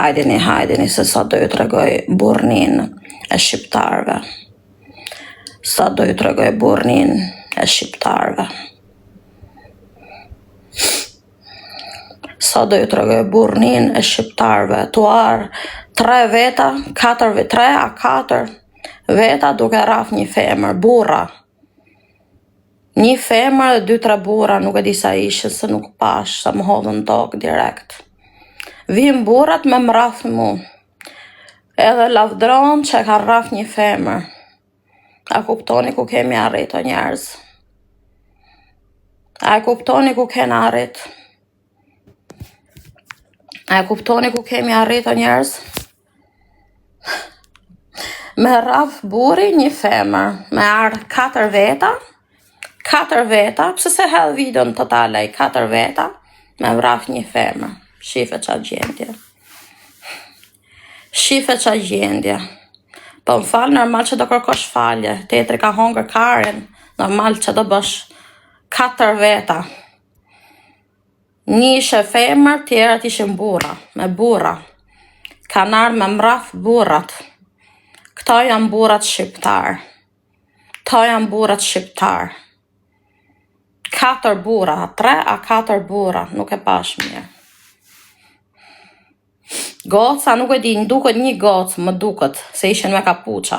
Hajdini, se sa do ju tregoj burrnin e shqiptarëve. Sa do ju tregoj burrnin e shqiptarëve. Sa do ju tregoj burrnin e shqiptarëve. Tuar 3 veta, 4 veta duke rraf një femër, burra. Një femër dhe 2-3 burra, nuk e di sa ishin, se nuk pash, sa më hodhën tokë direkt. Vim burrat me më rraf mu. Edhe lavdron që ka rraf një femër. A kuptoni ku kemi arrit o njerëz? A kuptoni ku kena arrit? A kuptoni ku kemi arrit o njerëz? Me rraf burri një femër, me ardh 4 veta, pse se hedh videon totale, 4 veta, me rraf një femër. Shife qa gjendje. Shife qa gjendje. Po më falë, normal që do kërkosh falje. Tetri ka hongër karin, normal që do bësh 4 veta. Një ishe femër, tjerat ishin burra, me burra. Kanë ardhur me mraf burrat. Këto janë burrat shqiptar. 4 burra, 3 a 4 burra, nuk e pash mirë. Goca, nuk e di, në duket një gocë, më duket, se ishin me kapuça.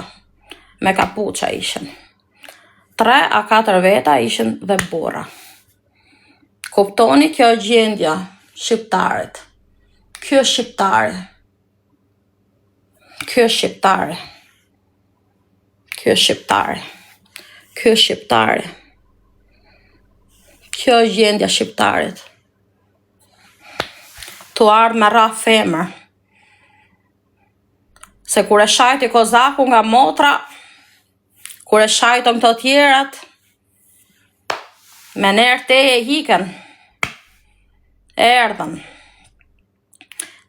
Me kapuça ishin. 3 a 4 veta ishin dhe burra. Kuptoni, kjo gjendja shqiptarit. Kjo shqiptare. Kjo gjendja shqiptarit. Tu ardh me rraf femër. Se kur e shajti kozaku nga motra, kur e shajton këto tjerat, me nerë teje hiken. Erdhën.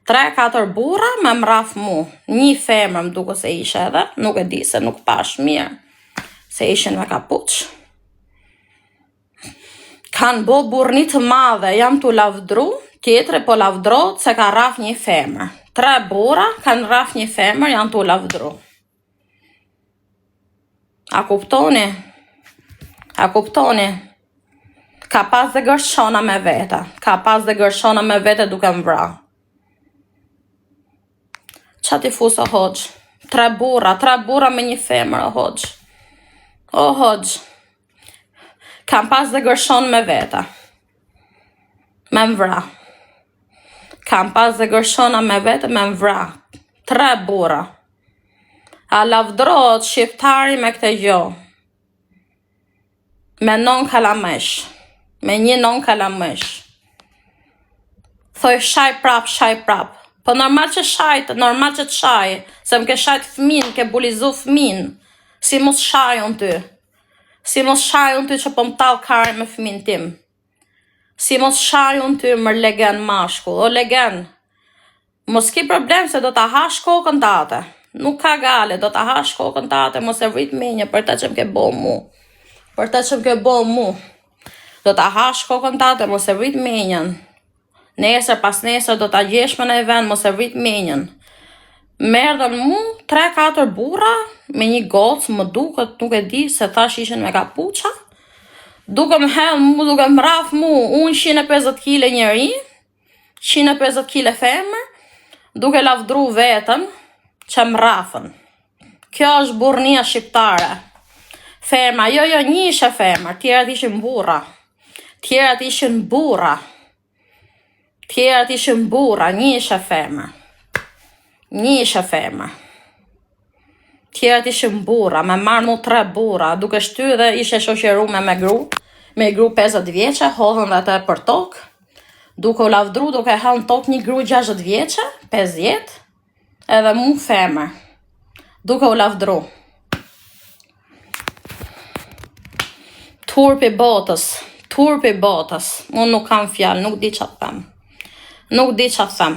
3-4 burra me mraf mu. Një femër më duke se ishe edhe, nuk e di se nuk pash mirë, se ishin me kapuç. Kanë bo burrni të madhe, jam tu lavdru, tjetri po lavdrot se ka rraf një femër. 3 burra kanë rraf një femër, janë tu lavdru. A kuptoni? Ka pas dhe gërshona me vete, duke më vra. Qa ti fusë o hoxh? 3 burra me një femër o hoxh. O hoxh. Kam pas dhe gërshon me vete. Me më vra. Kam pas dhe gërshona me vete, me më vra. 3 burra. A lavdrohet shqiptari me këte gjo. Me non kalamesh. Me një non kalamesh. Thoj shaj prap. Po normal që të shaj. Se më ke shajt fëmin, ke bulizu fëmin. Si mos shajon ty. Që po më talë kare me fëmin tim. Si mos shajon ty më legen mashkull. O legen. Mos ki problem se do ta hash kokën tate. Nuk ka gale, do ta hash kokën tate. Mos e vrit menje për ta që më ke bo mu. Do ta hash kokën tate, mos e vrit menjen. Nesër pas nesër do ta gjesh me në vend, mos e vrit menjen. Merdhen mu 3-4 burra me një gocë, më duket, nuk e di se thash ishin me kapuça. Duke më hell mu, duke më rraf mu, unë 150 kg njëri, 150 kg femër, duke lavdru vetën që më rrafën. Kjo është burrnia shqiptare. Femra, jo, një ishe femër, tjerat ishin burra. Tjerat ishin burra, një ishe femër. Tjerat ishin burra, me marrë mu 3 burra, duke shty dhe ishe shoqeru me gru 50 vjeqe, hodhën dhe të për tokë, duke u lavdru, duke hëllën tokë një gru 60 vjeqe, 50, edhe mu femër, duke u lavdru. Turpi botës, unë nuk kam fjalë, nuk di që të them.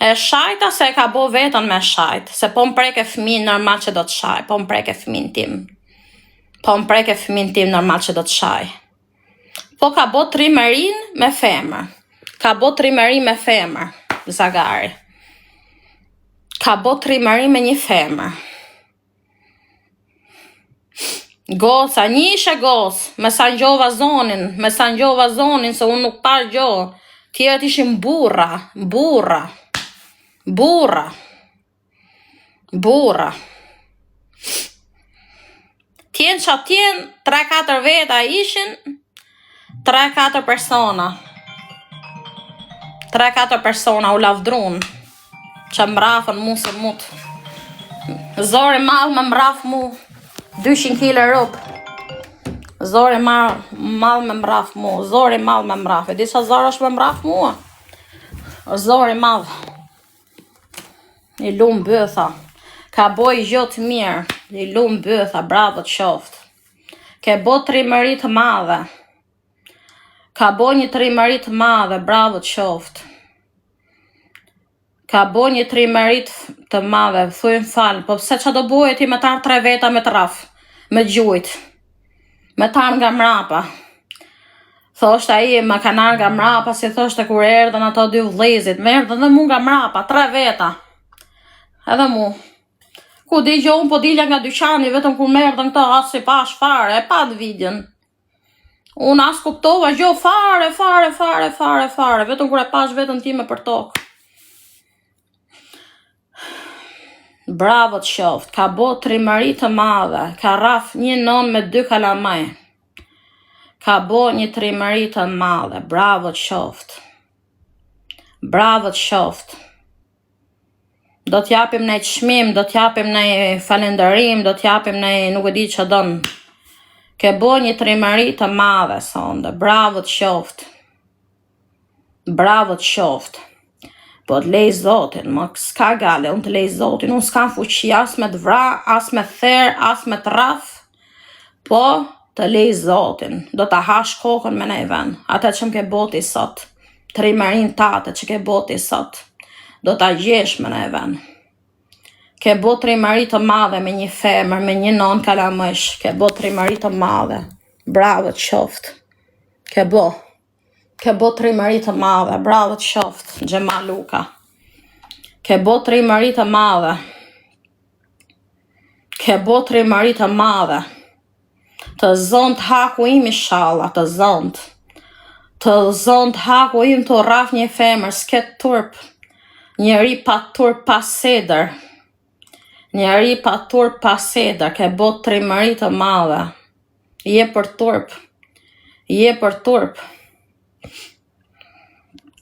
E shajta se e ka bo vetën me shajt, se po më preke fëmin normal që do të shaj, po më preke fëmin tim normal që do të shaj. Po ka bo trimerin me femër. Zagari. Ka bo trimëri me një femër. Goca, njishe gocë, me sa ngjova zonin, se unë nuk parë gjo. Tjerët ishin burra. Tjenë që tjenë, 3-4 veta ishin, 3-4 persona. 3-4 persona u lavdrun, që mrafën mu se mut. Zori malë me mraf mu, 200 kg rob. Zori malë me mraf mu, E di sa zori është me mraf mua? Zori malë. I lumë bëtha. Ka boj gjotë mirë, i lumë bëtha, bravo të qoftë. Ke bo trimëri të madhe. Ka bo një trimëri të madhe, bravo të qoftë. Ka bo një trimëri të madhe, thujnë falë, po pse që do buje ti me tarë 3 veta me të rafë, me gjujt, me tarë nga mrapa. Thoshtë a i, me kanar nga mrapa, si thoshtë kur erdhen ato 2 vlezit, me erdhen dhe mu nga mrapa, 3 veta. Edhe mu. Ku di gjo unë po dilja nga dyqani, vetëm kur me erdhen këto, asë si pash fare, e pa të vidjen. Unë asë kuptova gjo fare, vetëm kur e pash vetëm time për tokë. Bravo të qoftë, ka bo trimëri të madhe, ka raf një non me 2 kalamaj. Ka bo një trimëri të madhe, bravo të qoftë. Bravo të qoftë. Do t'japim në çmim, do t'japim në falënderim, do t'japim në nuk e di që donë. Ke bo një trimëri të madhe, sonde, bravo të qoftë. Bravo të qoftë. Po të lej Zotin, më s'ka gale, unë të lej Zotin, unë s'kam fuqi as me të vra, as me therë, as me të raf, po të lej Zotin, do të hash kokën me nej ven, atë që më ke boti sot, trimërin tate që ke boti sot, do të gjesh me nej ven. Ke bo trimëri të madhe me një femër, me një non kalamësh, ke bo trimëri të madhe, bravo të qoftë, ke bo trimëri të madhe, bravo të qoftë, Gjema Luka. Ke bo trimëri të madhe. Ke bo trimëri të madhe. Të zënd haku im i shala, të zënd. Të zënd haku im të raf një femër, s'ket turp. Njeri pa turp pa seder. Njeri pa turp pa seder, ke bo trimëri të madhe. Je për turp.